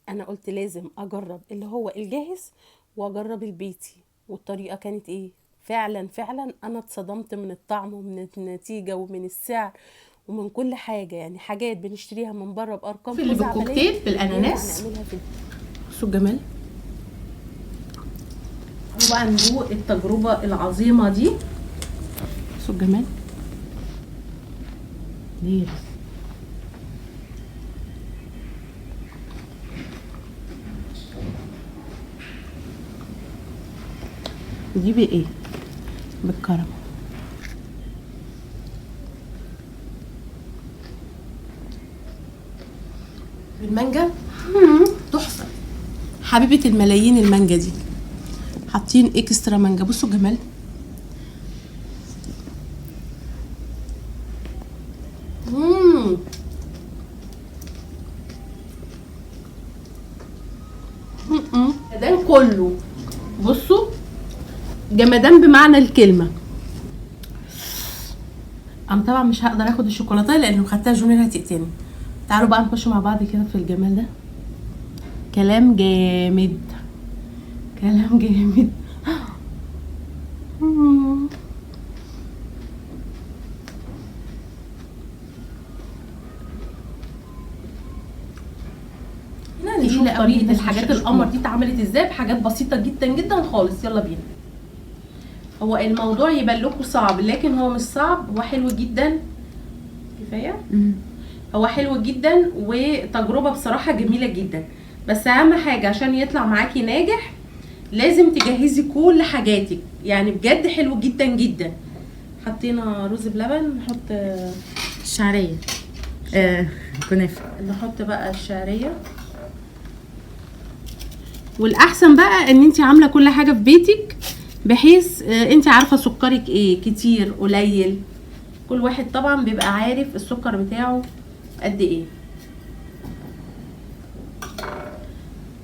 انا قلت لازم اجرب اللي هو الجاهز واجرب البيتي، والطريقه كانت ايه. فعلا فعلا انا اتصدمت من الطعم ومن النتيجه ومن السعر ومن كل حاجه. يعني حاجات بنشتريها من بره بارقام في اللي خزعبليه بالكوكتيل ينفع بالاناناس. نعملها في البيت. بصوا الجمال. بقى ندوق التجربه العظيمه دي. بصوا الجمال. ليه دي بايه؟ بالكرم. بالمانجا. تحفه. حبيبه الملايين المانجا دي. حاطين اكسترا مانجا. بصوا الجمال. مم. جمدان كله. بصوا جمدان بمعنى الكلمه. انا طبعا مش هقدر اخد الشوكولاته لانه خدتها جونيور هتقتلني. تعالوا بقى نخش مع بعض كده في الجمال ده. كلام جامد. كلام جامد. هنا نشوف طريقه الحاجات القمر دي اتعملت ازاي بحاجات بسيطه جدا جدا خالص. يلا بينا. هو الموضوع يبان لكم صعب لكن هو مش صعب، هو حلو جدا. كفايه. هو حلو جدا وتجربه بصراحه جميله جدا. بس اهم حاجه عشان يطلع معاكي ناجح لازم تجهزي كل حاجاتك. يعني بجد حلو جدا جدا. حطينا رز بلبن. نحط الشعريه. كنافه. نحط بقى الشعريه. والاحسن بقى ان انت عامله كل حاجه في بيتك بحيث انت عارفه سكرك ايه، كتير قليل. كل واحد طبعا بيبقى عارف السكر بتاعه قد ايه.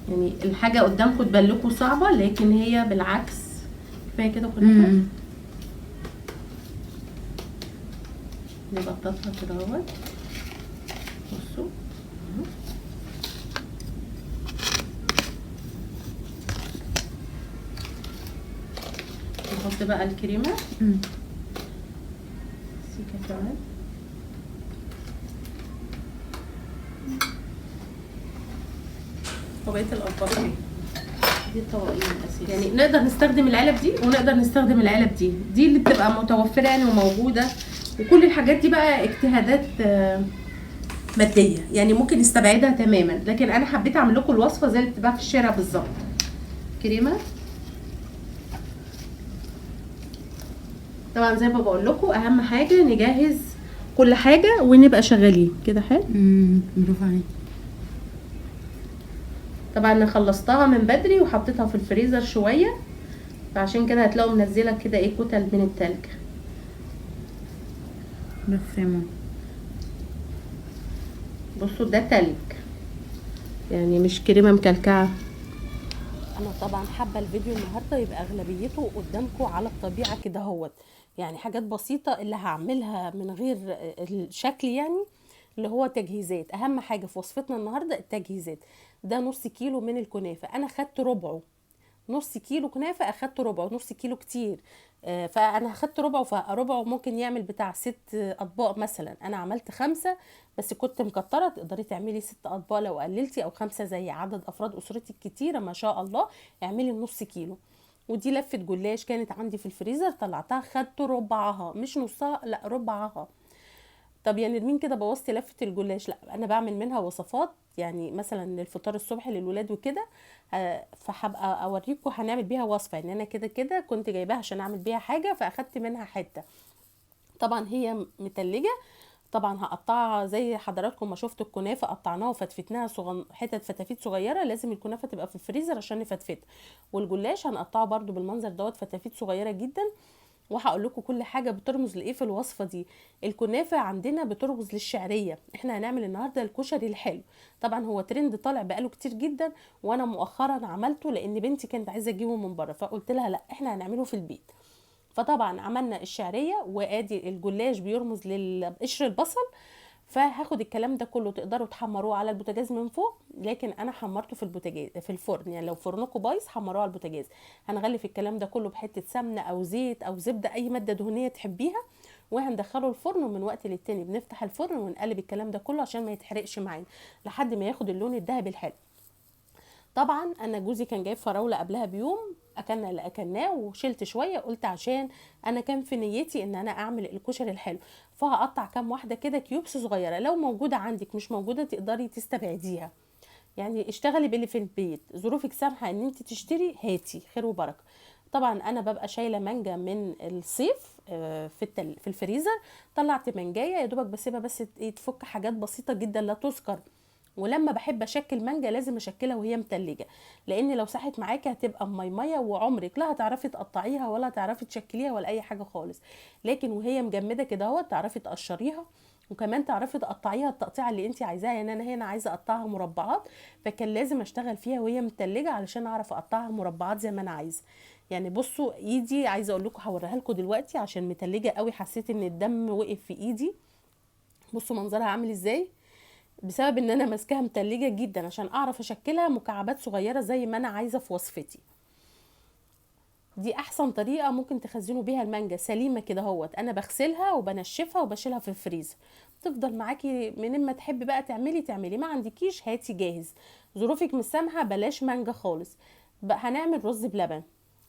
يعني الحاجه قدامكم تبان لكم صعبه لكن هي بالعكس. كفايه كده كلها. نبططها كده اهوت. بصوا نحط بقى الكريمه. سيكه كمان. وبقيه الاطباق دي الطواقين الاساسيه. يعني نقدر نستخدم العلب دي ونقدر نستخدم العلب دي اللي بتبقى متوفره يعني وموجوده. وكل الحاجات دي بقى اجتهادات ماديه يعني ممكن نستبعدها تماما، لكن انا حبيت اعمل لكم الوصفه زي اللي بتبقى في الشارع بالظبط. كريمه. طبعا زي ما بقول لكم اهم حاجه نجهز كل حاجه ونبقى شغالين كده. حلو. برافو عليك. طبعا انا خلصتها من بدري وحطيتها في الفريزر شويه، فعشان كده هتلاقوا منزله كده ايه كتل من التلج. بفهمه. بصوا ده تلج يعني مش كريمه مكلكعه. انا طبعا حابه الفيديو النهارده يبقى اغلبيته قدامكم على الطبيعه كده اهوت. يعني حاجات بسيطه اللي هعملها من غير الشكل يعني. اللي هو تجهيزات. اهم حاجه في وصفتنا النهارده التجهيزات. ده نص كيلو من الكنافه انا خدت ربعه. نص كيلو كنافه اخدت ربعه. نص كيلو كتير. فانا اخدت ربعه، فربعه ممكن يعمل بتاع 6 اطباق مثلا. انا عملت 5 بس كنت مكتره. تقدري تعملي 6 اطباق لو قللتي، او 5 زي عدد افراد اسرتك كتيره ما شاء الله. اعملي نص كيلو. ودي لفه جلاش كانت عندي في الفريزر طلعتها خدت ربعها مش نصها لا ربعها. طب يا نرمين كده بوظتي لفه الجلاش. لا انا بعمل منها وصفات يعني مثلا للفطار الصبح للولاد وكده. فهبقى اوريكم هنعمل بيها وصفه. يعني انا كده كده كنت جايباها عشان اعمل بيها حاجه فاخدت منها حته. طبعا هي متلجه. طبعا هقطعها زي حضراتكم ما شفتوا الكنافه قطعناها وفتفتناها حتت فتافيت صغيره. لازم الكنافه تبقى في الفريزر عشان نفتفتها. والجلاش هنقطعه برده بالمنظر دوت فتافيت صغيره جدا. وهقول لكم كل حاجه بترمز لايه في الوصفه دي. الكنافه عندنا بترمز للشعريه. احنا هنعمل النهارده الكشري الحلو. طبعا هو ترند طالع بقاله كتير جدا. وانا مؤخرا عملته لان بنتي كانت عايزه تجيبه من بره فقلت لها لا احنا هنعمله في البيت. فطبعا عملنا الشعريه وادي الجلاش بيرمز لقشر البصل. فهاخد الكلام ده كله، تقدروا تحمروه على البوتاجاز من فوق، لكن انا حمرته في البوتاجاز في الفرن. يعني لو فرنكم بايظ حمروه على البوتاجاز. هنغلف الكلام ده كله بحته سمنه او زيت او زبده، اي ماده دهنيه تحبيها، وهندخله الفرن. ومن وقت للتاني بنفتح الفرن ونقلب الكلام ده كله عشان ما يتحرقش معانا لحد ما ياخد اللون الذهبي الحلو. طبعا انا جوزي كان جايب فراوله قبلها بيوم، اكلنا اللي اكلناه وشلت شويه، قلت عشان انا كان في نيتي ان انا اعمل الكشري الحلو، فهقطع كام واحده كده كيوبس صغيره. لو موجوده عندك، مش موجوده تقدري تستبعديها. يعني اشتغلي باللي في البيت، ظروفك سامحه ان انت تشتري، هاتي خير وبركه. طبعا انا ببقى شايله مانجا من الصيف في الفريزر. طلعت مانجايه يا دوبك بسيبها بس تفك حاجات بسيطه جدا لا تذكر. ولما بحب اشكل مانجا لازم اشكلها وهي متلجه، لان لو ساحت معاكي هتبقى ميميه، وعمرك لا هتعرفي تقطعيها ولا هتعرفي تشكليها ولا اي حاجه خالص. لكن وهي مجمده كده اهو تعرفي تقشريها، وكمان تعرفي تقطعيها التقطيعه اللي انت عايزاها. يعني انا هنا عايزه اقطعها مربعات، فكان لازم اشتغل فيها وهي متلجه علشان اعرف اقطعها مربعات زي ما انا عايزه. يعني بصوا ايدي، عايزه اقول لكم هوريها لكم دلوقتي عشان متلجه قوي، حسيت ان الدم وقف في ايدي. بصوا منظرها عامل ازاي، بسبب ان انا ماسكاها متلجه جدا عشان اعرف اشكلها مكعبات صغيره زي ما انا عايزه في وصفتي. دي احسن طريقه ممكن تخزنوا بيها المانجا سليمه كده اهوت. انا بغسلها وبنشفها وبشيلها في الفريزر، تفضل معاكي من ما تحبي بقى تعملي. ما عندكيش هاتي جاهز. ظروفك مش سامحه بلاش مانجا خالص. بقى هنعمل رز بلبن.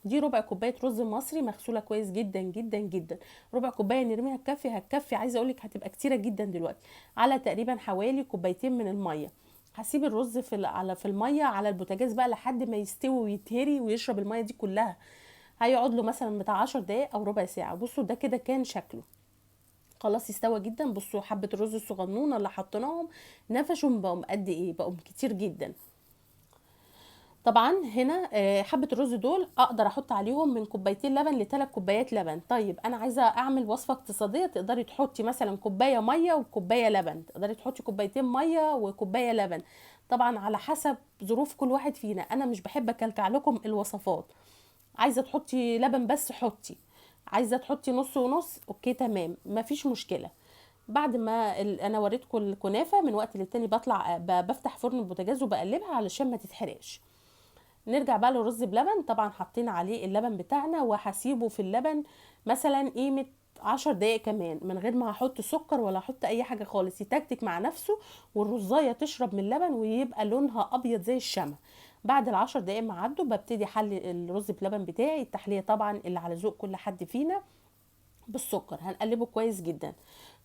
دي ربع كوبايه رز مصري مغسوله كويس جدا جدا جدا. ربع كوبايه نرميها هتكفي. عايزه اقولك هتبقى كتيره جدا دلوقتي، على تقريبا حوالي كوبايتين من الميه. هسيب الرز في الميه على البوتاجاز بقى لحد ما يستوي ويتهري ويشرب الميه دي كلها. هيقعد له مثلا بتاع 10 دقايق او ربع ساعه. بصوا ده كده كان شكله خلاص استوى جدا. بصوا حبه الرز الصغنونه اللي حطيناهم نفشهم بقوا قد ايه، بقوا كتير جدا. طبعا هنا حبه الرز دول اقدر احط عليهم من كوبايتين لبن ل3 كوبايات لبن. طيب انا عايزه اعمل وصفه اقتصاديه، تقدري تحطي مثلا كوبايه ميه وكوبايه لبن، تقدري تحطي كوبايتين ميه وكوبايه لبن، طبعا على حسب ظروف كل واحد فينا. انا مش بحب اكلكع لكم الوصفات. عايزه تحطي لبن بس حطي، عايزه تحطي نص ونص اوكي تمام مفيش مشكله. بعد ما انا وريتكم الكنافه، من وقت للتاني بطلع بفتح فرن البوتاجاز وبقلبها علشان ما تتحرقش. نرجع بقى للرز بلبن. طبعا حطينا عليه اللبن بتاعنا، وهسيبه في اللبن مثلا قيمه 10 دقايق كمان، من غير ما هحط سكر ولا احط اي حاجه خالص، يتكتك مع نفسه والرزايه تشرب من اللبن ويبقى لونها ابيض زي الشمع. بعد ال10 دقايق ما عدوا ببتدي احلي الرز بلبن بتاعي. التحليه طبعا اللي على ذوق كل حد فينا، بالسكر هنقلبه كويس جدا.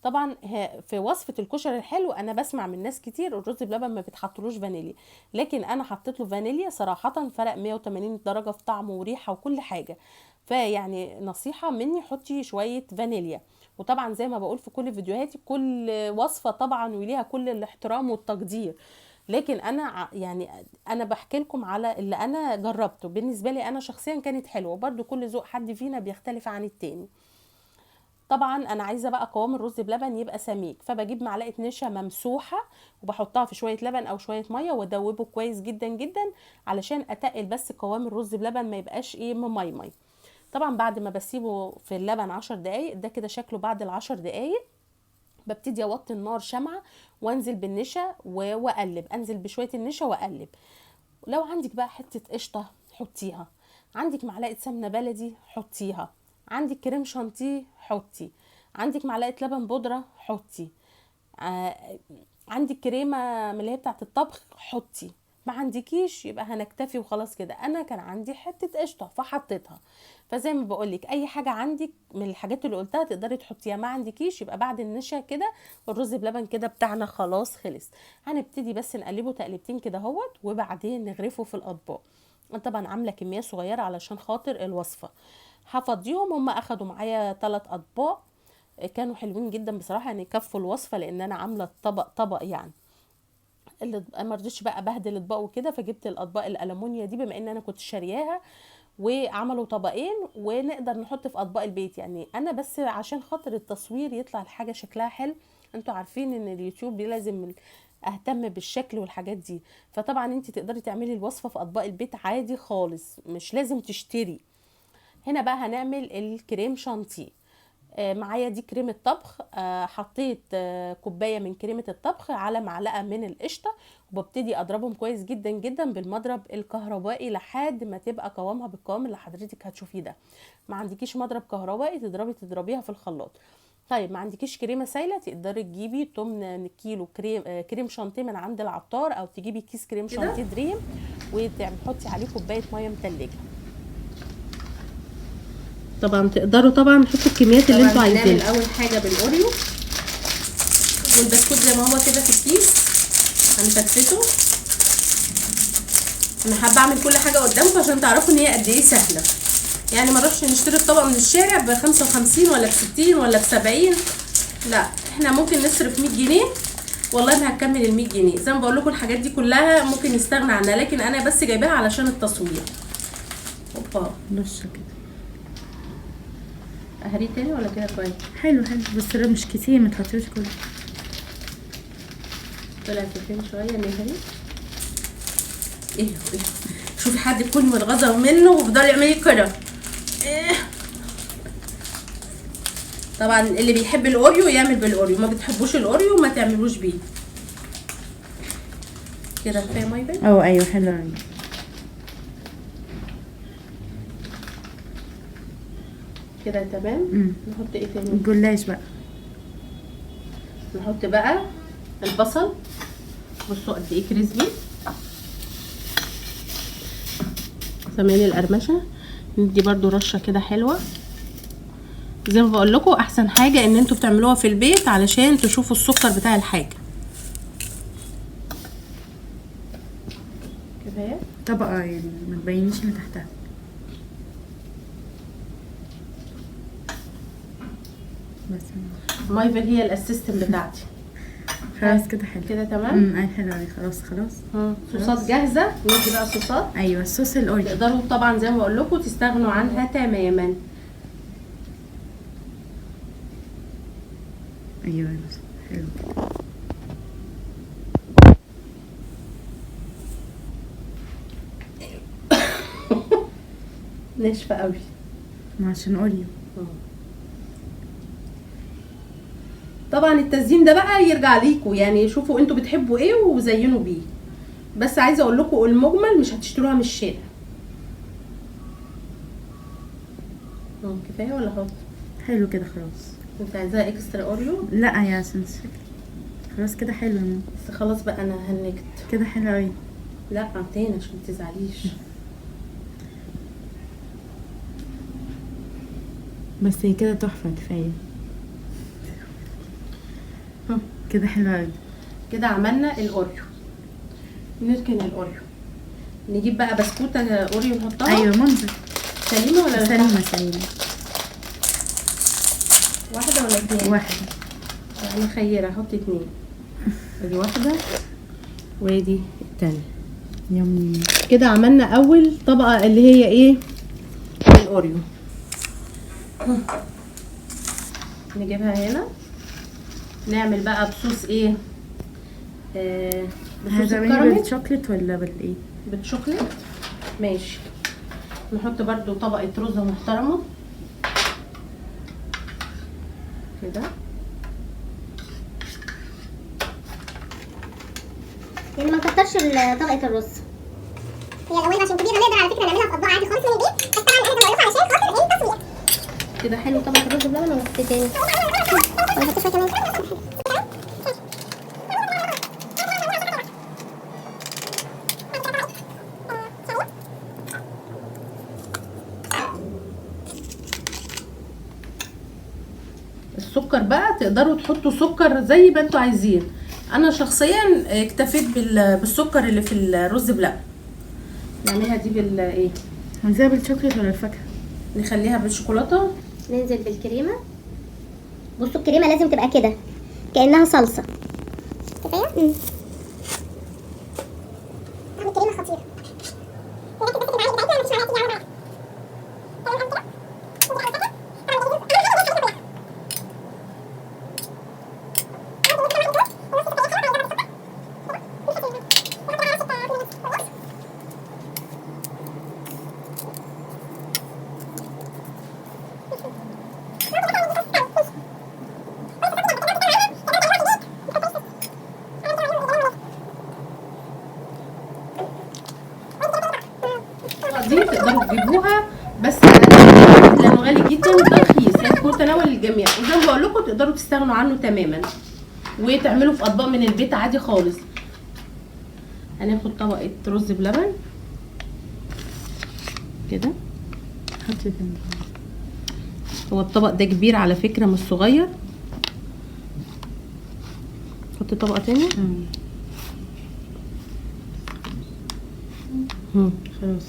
طبعا في وصفه الكشري الحلو انا بسمع من ناس كتير الرز بلبن ما بتحطلوش فانيليا، لكن انا حطيت له فانيليا صراحه، فرق 180 درجه في طعمه وريحه وكل حاجه. فيعني نصيحه مني حطي شويه فانيليا. وطبعا زي ما بقول في كل فيديوهاتي، كل وصفه طبعا وليها كل الاحترام والتقدير، لكن انا يعني انا بحكي لكم على اللي انا جربته. بالنسبه لي انا شخصيا كانت حلوه، برضو كل ذوق حد فينا بيختلف عن التاني. طبعا انا عايزه بقى قوام الرز بلبن يبقى سميك، فبجيب معلقه نشا ممسوحه وبحطها في شويه لبن او شويه ميه وادوبه كويس جدا جدا علشان اتقل بس قوام الرز بلبن ما يبقاش ايه مميمي. طبعا بعد ما بسيبه في اللبن 10 دقايق، ده كده شكله بعد ال10 دقايق. ببتدي اوطي النار شمعه وانزل بالنشا واقلب، انزل بشويه النشا واقلب. لو عندك بقى حته قشطه حطيها، عندك معلقه سمنه بلدي حطيها، عندك كريم شانتيه حطي، عندك معلقه لبن بودره حطي، آه عندك كريمه من اللي هي بتاعه الطبخ حطي. ما عندكيش يبقى هنكتفي وخلاص كده. انا كان عندي حته قشطه فحطيتها. فزي ما بقولك اي حاجه عندك من الحاجات اللي قلتها تقدري تحطيها، ما عندكيش يبقى بعد النشا كده الرز بلبن كده بتاعنا خلاص خلص. هنبتدي بس نقلبه تقلبتين كده اهوت، وبعدين نغرفه في الاطباق. انا طبعا عامله كميه صغيره علشان خاطر الوصفه. هفضيهم، هم اخدوا معايا 3 اطباق، كانوا حلوين جدا بصراحه، يعني كفوا الوصفه لان انا عامله طبق يعني. اللي ما رضيتش بقى ابهدل الاطباق وكده، فجبت الاطباق الالومنيا دي بما ان انا كنت شارياها، وعملوا طبقين ونقدر نحط في اطباق البيت. يعني انا بس عشان خاطر التصوير يطلع الحاجه شكلها حلو. انتوا عارفين ان اليوتيوب لازم اهتم بالشكل والحاجات دي. فطبعا انت تقدري تعملي الوصفه في اطباق البيت عادي خالص، مش لازم تشتري. هنا بقى هنعمل الكريم شانتيه. معايا دي كريمه طبخ. حطيت كوبايه من كريمه الطبخ على معلقه من القشطه، وببتدي اضربهم كويس جدا جدا بالمضرب الكهربائي لحد ما تبقى قوامها بالقوام اللي حضرتك هتشوفيه ده. ما عندكيش مضرب كهربائي تضربيها في الخلاط. طيب ما عندكيش كريمه سايله، تقدري تجيبي 8 كيلو كريم شانتيه من عند العطار، او تجيبي كيس كريم شانتيه دريم وتحطي عليه كوبايه ميه متلجه. طبعا تقدروا طبعا تحطوا الكميات اللي انتوا عايزينها. اول حاجه بالاوريو والبسكوت زي ما هو كده في الكيس هنفتته. انا حابه اعمل كل حاجه قدامكم عشان تعرفوا ان هي قد ايه سهله. يعني ما نروحش نشتري الطبق من الشارع ب 55 ولا ب 60 ولا ب 70. لا، احنا ممكن نصرف 100 جنيه والله ما هتكمل ال 100 جنيه. زي ما بقول لكم الحاجات دي كلها ممكن نستغنى عنها، لكن انا بس جايباها علشان التصوير. اوبا نص كده. اهري تاني ولا كده كويس؟ حلو حلو، بس ده مش كتير، ما تحطيش كله. طلع كتير شويه نهري. ايه شوفي حد يكون متغاظه منه وفضل يعمل كده. طبعا اللي بيحب الاوريو يعمل بالاوريو، ما بتحبوش الاوريو ما تعملوش بيه. كده كفايه ميه. ايوه حلو قوي. كده تمام. نحط ايه تاني؟ الجلاش بقى. نحط بقى البصل. بصوا قد ايه كريسبي. سامعين القرمشه؟ ندي برضو رشه كده حلوه. زي ما بقول لكم احسن حاجه ان انتوا بتعملوها في البيت علشان تشوفوا السكر بتاع الحاجه. كفايه طبقه يعني ما تبينيش اللي تحتها. بس مايفل هي الاسيستنت بتاعتي. خلاص كده حلو. كده تمام. اي حلو قوي. خلاص. صوصات جاهزه. ندي بقى صوصات. ايوه الصوص الاوريو. تقدروا طبعا زي ما بقول لكم تستغنوا عنها تماما. ايوه حلو. ناشفه قوي عشان اوريو. طبعا التزيين ده بقى يرجع ليكم، يعني شوفوا انتوا بتحبوا ايه وزينوا بيه. بس عايزه اقول لكم المجمل مش هتشتروها من الشارع. كفايه ولا احط؟ حلو كده خلاص. انت عايزاها اكسترا اوريو؟ لا يا سنس خلاص كده حلو يا ماما. بس خلاص بقى انا هنكت كده حلو قوي. لا تاني عشان متزعليش. بس هي كده تحفه كفايه. كده حلو قوي. كده عملنا الاوريو. نركن الاوريو. نجيب بقى بسكوته اوريو نحطها. ايوه منظر. سليمه ولا سليمه؟ واحده ولا اتنين؟ واحده. انا خيره احط 2. ادي واحده وادي التانية. يومي. كده عملنا اول طبقه اللي هي ايه؟ الاوريو. نجيبها هنا. نعمل بقى بصوص ايه؟ بصوص الكراميل. بالشوكليت ولا بالايه؟ بالشوكليت. ماشي. نحط برضو طبقه رز محترمه كده. يعني ما نكترش طبقه الرز. هي الاول عشان كبيره نقدر على فكره نعملها في اطباق عادي خالص من البيت، بس طبعا انا بقول لكم عشان خاطر التصوير. كده حلو طبقه الرز بلبن ولا نحط تاني؟ ولا هتفرق كمان. السكر بقى تقدروا تحطوا سكر زي ما انتوا عايزين. انا شخصيا اكتفيت بالسكر اللي في الرز بلبن. نعملها دي بالايه؟ عايزاها بالشوكليت ولا الفاكهه؟ نخليها بالشوكولاته. ننزل بالكريمه. بصوا الكريمه لازم تبقى كده كانها صلصه. كفايه؟ الكريمه خطيره. الشوكولاتات دي تقدروا تجيبوها بس أقل لانه غالي جدا وده رخيص، يعني في متناول الجميع، وزي ما بقول لكم تقدروا تستغنوا عنه تماما وتعملوا في اطباق من البيت عادي خالص. هناخد طبقه رز بلبن كده. حطي فين؟ هو الطبق ده كبير على فكره مش صغير. حطي طبقه تاني. خلاص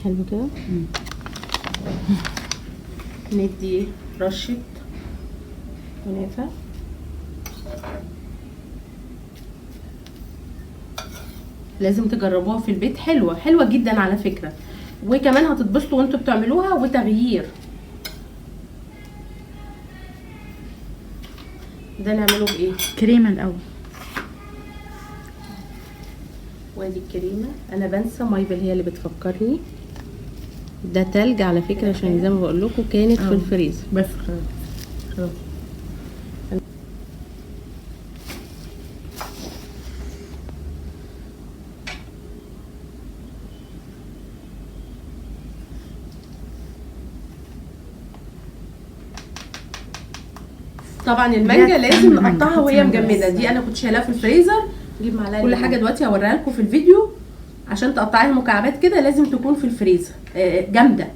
حلو كده. ندي رشه كنافه. لازم تجربوها في البيت، حلوه حلوه جدا على فكره، وكمان هتتبسطوا وانتوا بتعملوها وتغيير. ده نعمله بايه؟ كريمه الاول. وادي الكريمه. انا بنسى مايبل هي اللي بتفكرني. ده تلج على فكره عشان زي ما بقول لكم كانت في الفريزر. بس خلاص. طبعا المانجا لازم مانجا. نقطعها وهي مجمده. دي انا كنت شايلاها في الفريزر. نجيب معلقه كل حاجه دلوقتي هوريها لكم في الفيديو. عشان تقطعيها مكعبات كده لازم تكون في الفريزر جامده،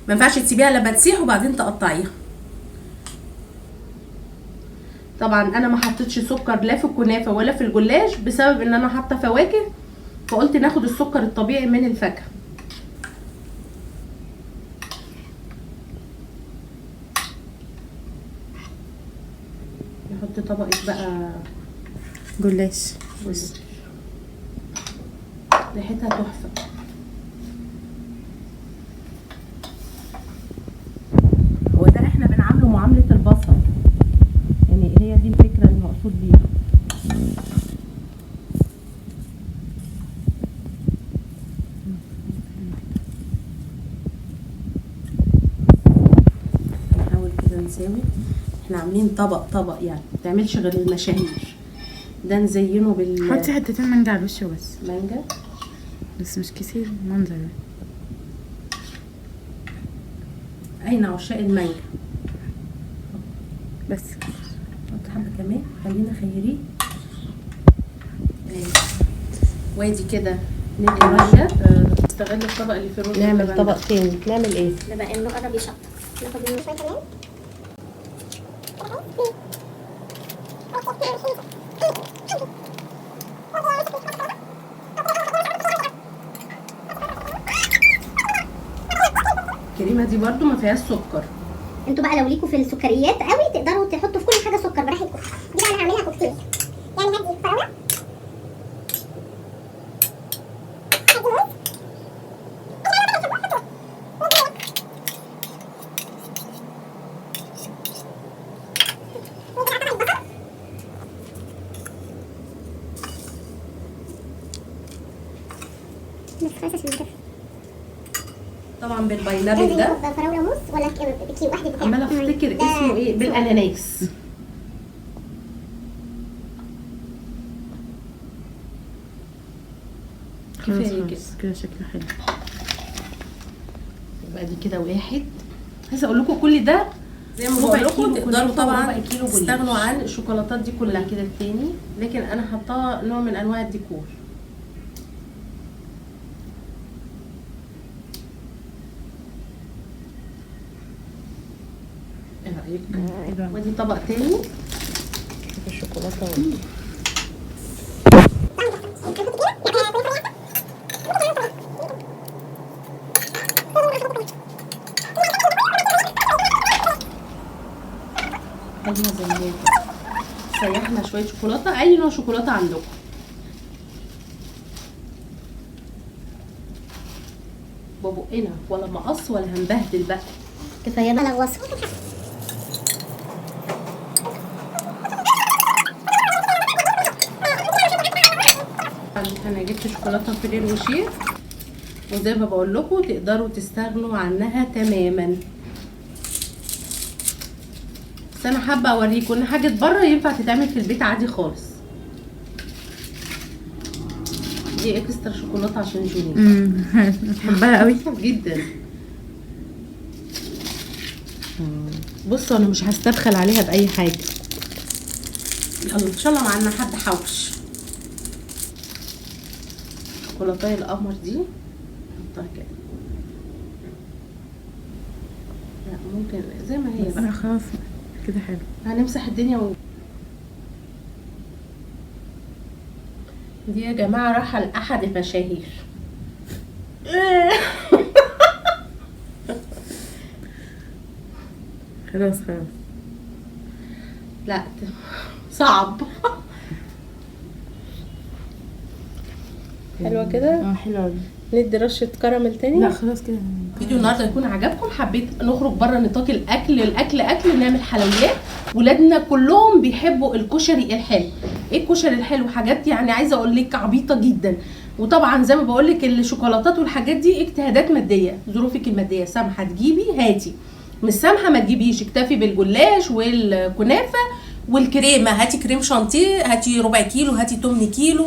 ما ينفعش تسيبيها لما تسيح وبعدين تقطعيها. طبعا انا ما حطيتش سكر لا في الكنافه ولا في الجلاش بسبب ان انا حاطه فواكه، فقلت ناخد السكر الطبيعي من الفاكهه. نحط طبقه بقى جلاش. ريحتها تحفه. هو ده احنا بنعامله معامله البصل، يعني هي دي الفكره المقصود بيها. نحاول كده نساوي. احنا عاملين طبق يعني ما تعملش غير المشاهير. ده نزينه حطي حتتين مانجا على الوش بس. مانجا بس مش كتير منظر. اين عشاق المانجا. بس حط حبه كمان خلينا خيرين. وادي كده ندي ميه. نستغل الطبق اللي في الرز. نعمل طبق تاني. نعمل ايه؟ بما انه قرب يشطف ناخد منه شويه كمان. الكريمه دي برضو ما فيهاش سكر. انتوا بقى لو ليكوا في السكريات قوي تقدروا تحطوا في كل حاجه سكر براحتكم. دي بقى انا هعملها كوكتيل. يعني هدي فراوله، طبعا بالباينابل ده. فراوله موس ولا كيو واحده بتاع. عماله افتكر اسمه ايه. بالاناناس. كفايه كده. كده شكله حلو. يبقى دي كده واحد. عايزه اقول لكم كل ده زي ما بقول لكم تقدروا طبعا تستغنوا عن الشوكولاتات دي كلها. كده التاني، لكن انا حطاها نوع من انواع الديكور. ايه رايك؟ ودي طبق تاني الشوكولاته. خلينا زي ما هي كده. سيحنا شويه شوكولاته، اي نوع شوكولاته عندكم. ببقنا ولا مقص ولا هنبهدل بقى. كفايه بقى لغوصه. انا جبت شوكولاته فرير وشير، وزي ما بقول لكم تقدروا تستغنوا عنها تماما. بس انا حابه اوريكم ان حاجه بره ينفع تتعمل في البيت عادي خالص. دي اكسترا شوكولاته عشان جوني. بحبها قوي. جدا. بصوا انا مش هستبخل عليها باي حاجه. يلا ان شاء الله معانا حد حوش. شوكولاته القمر دي نحطها كده. لا ممكن زي ما هي لا بقى. خلاص كده حلو. هنمسح الدنيا دي يا جماعه راحه لاحد المشاهير. خلاص لا صعب. حلوه كده. حلوه قوي. ندي رشه كراميل تاني. لا خلاص كده. فيديو النهارده يكون عجبكم. حبيت نخرج بره نطاق الاكل نعمل حلويات. ولادنا كلهم بيحبوا الكشري الحلو. ايه الكشري الحلو؟ حاجات يعني عايزه اقول لك عبيطه جدا. وطبعا زي ما بقول لك الشوكولاتات والحاجات دي اجتهادات ماديه، ظروفك الماديه سامحه تجيبي هاتي، مش سامحه ما تجيبيش. اكتفي بالجلاش والكنافه والكريمه. هاتي كريم شانتيه، هاتي ربع كيلو، هاتي 8 كيلو.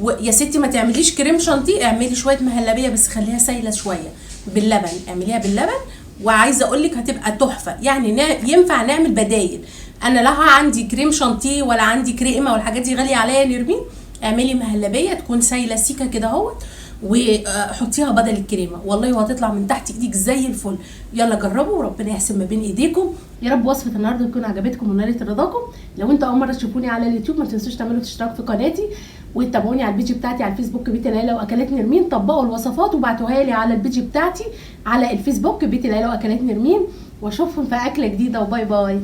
ويا ستي ما تعمليش كريم شانتيه، اعملي شويه مهلبيه بس خليها سايله شويه باللبن، اعمليها باللبن. وعايزه اقول لك هتبقى تحفه. يعني ينفع نعمل بدايل. انا لا عندي كريم شانتيه ولا عندي كريمه والحاجات دي غاليه عليا نرمين. اعملي مهلبيه تكون سايله سيكه كده اهوت وحطيها بدل الكريمه، والله وهتطلع من تحت ايديك زي الفل. يلا جربوا وربنا يحسن ما بين ايديكم يا رب. وصفه النهارده تكون عجبتكم ونالت رضاكم. لو انتوا اول مره تشوفوني على اليوتيوب ما تنسوش تعملوا اشتراك في قناتي وتتابعوني على البيج بتاعتي على الفيسبوك بيت العيله واكلات نرمين. طبقوا الوصفات وبعتوها لي على البيج بتاعتي على الفيسبوك بيت العيله واكلات نرمين. واشوفكم في اكله جديده وباي باي.